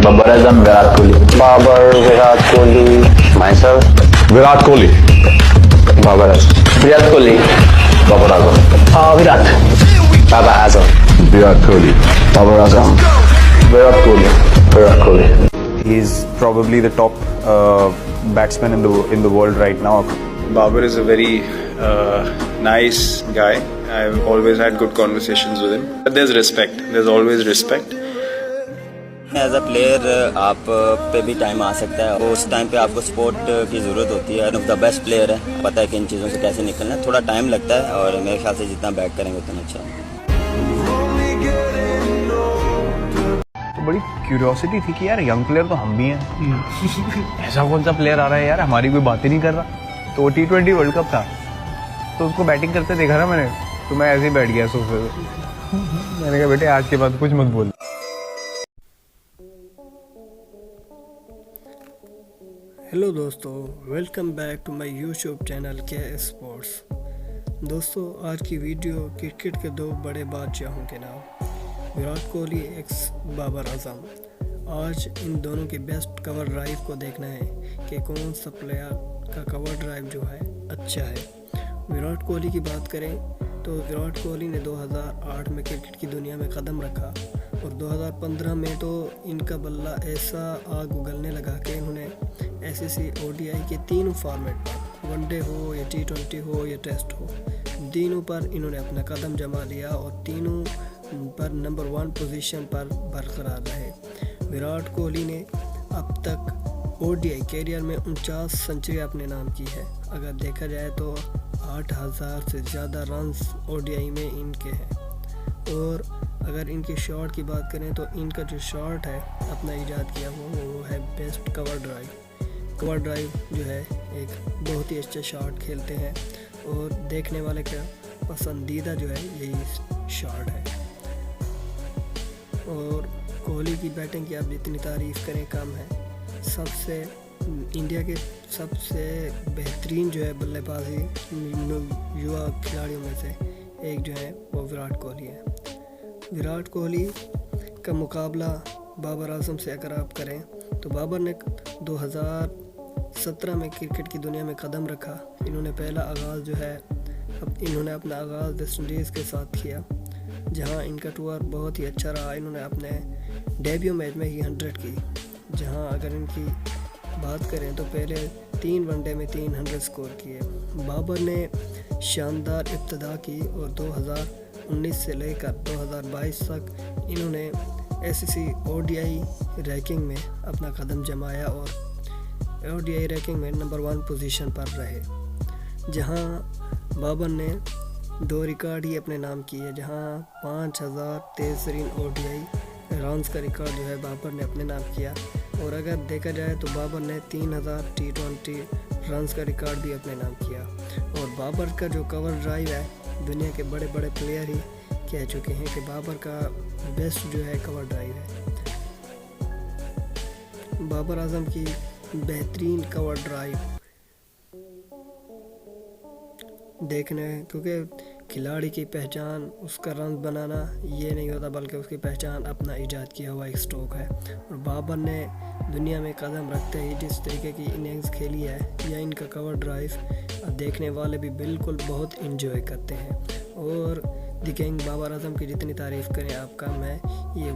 Babar Azam, Virat Kohli. Babar, Virat Kohli. Myself, Virat Kohli. Babar Azam. Virat Kohli. Babar Azam. Virat. Baba Azam. Virat Kohli. Babar Azam. Virat Kohli. Virat Kohli. He's probably the top batsman in the world right now. Babar is a very nice guy. I've always had good conversations with him. But there's respect. There's always respect. As a player आप पे भी time आ सकता है, उस time पे आपको support की ज़रूरत होती है। One of the best player है, पता है कि इन चीज़ों से कैसे निकलना है। थोड़ा टाइम लगता है और मेरे ख्याल से जितना बैक करेंगे उतना अच्छा है। तो बड़ी क्यूरियोसिटी थी कि यार यंग प्लेयर तो हम भी हैं, ऐसा कौन सा प्लेयर आ रहा है यार, हमारी कोई बात ही नहीं कर रहा। तो T20 वर्ल्ड कप था, तो उसको बैटिंग करते देखा ना मैंने, तो मैं ऐसे ही बैठ गया सोफे पे। मैंने कहा बेटे आज के बाद कुछ मत बोल। हेलो दोस्तों, welcome back to my YouTube channel के स्पोर्ट्स। दोस्तों, आज की वीडियो क्रिकेट के दो बड़े बादशाहों के नाम, विराट कोहली एक्स बाबर आजम। आज इन दोनों की बेस्ट कवर ड्राइव को देखना है कि कौन सा प्लेयर का कवर ड्राइव जो है अच्छा है। विराट कोहली की बात करें तो विराट कोहली ने 2008 में क्रिकेट की दुनिया में कदम रखा और 2015 में तो इनका बल्ला ऐसा आग उगलने लगा कि इन्होंने ICC ODI के तीनों फॉर्मेट पर, वनडे हो या T20 हो या टेस्ट हो, तीनों पर इन्होंने अपना कदम जमा लिया और तीनों पर नंबर 1 पोजीशन पर बरकरार रहे। विराट कोहली ने अब तक ODI कैरियर में 49 सेंचुरी अपने नाम की है। अगर देखा जाए तो 8000 से ज़्यादा रन्स ODI में इनके हैं। और अगर इनके शॉट की बात करें तो इनका जो शॉट है अपना ईजाद किया वो है best cover drive. Cover drive जो है एक बहुत ही अच्छा शॉट खेलते हैं और देखने वाले का पसंदीदा जो है यही शॉट है। और कोहली की बैटिंग की आप जितनी तारीफ़ करें कम है। सबसे इंडिया के सबसे बेहतरीन जो है बल्लेबाजी युवा खिलाड़ियों में से एक जो है वो विराट कोहली है। विराट कोहली का मुकाबला बाबर आजम से अगर आप करें तो बाबर ने 2017 में क्रिकेट की दुनिया में कदम रखा। इन्होंने पहला आगाज़ जो है इन्होंने अपना आगाज़ वेस्ट इंडीज़ के साथ किया, जहां इनका टूर बहुत ही अच्छा रहा। इन्होंने अपने डेब्यू मैच में ही 100 की, जहां अगर इनकी बात करें तो पहले 3 वनडे में 300 स्कोर किए। बाबर ने शानदार इब्तिदा की और 2019 से लेकर 2022 तक इन्होंने ICC ODI रैंकिंग में अपना कदम जमाया और ODI रैंकिंग में नंबर 1 पोजीशन पर रहे। जहां बाबर ने 2 रिकॉर्ड ही अपने नाम किए, जहां 5000 तेज़ तरीन ODI रन्स का रिकॉर्ड जो है बाबर ने अपने नाम किया। और अगर देखा जाए तो बाबर ने 3000 T20 रन्स का रिकॉर्ड भी अपने नाम किया। और बाबर का जो कवर ड्राइव है दुनिया के बड़े बड़े प्लेयर ही कह चुके हैं कि बाबर का बेस्ट जो है कवर ड्राइव है। बाबर आजम की बेहतरीन कवर ड्राइव देखने, क्योंकि खिलाड़ी की पहचान उसका रन बनाना ये नहीं होता, बल्कि उसकी पहचान अपना ईजाद किया हुआ एक स्ट्रोक है। और बाबर ने दुनिया में कदम रखते ही जिस तरीके की इनिंग्स खेली है या इनका कवर ड्राइव देखने वाले भी बिल्कुल बहुत इंजॉय करते हैं। और द किंग बाबर आजम की जितनी तारीफ़ करें आप कम है। ये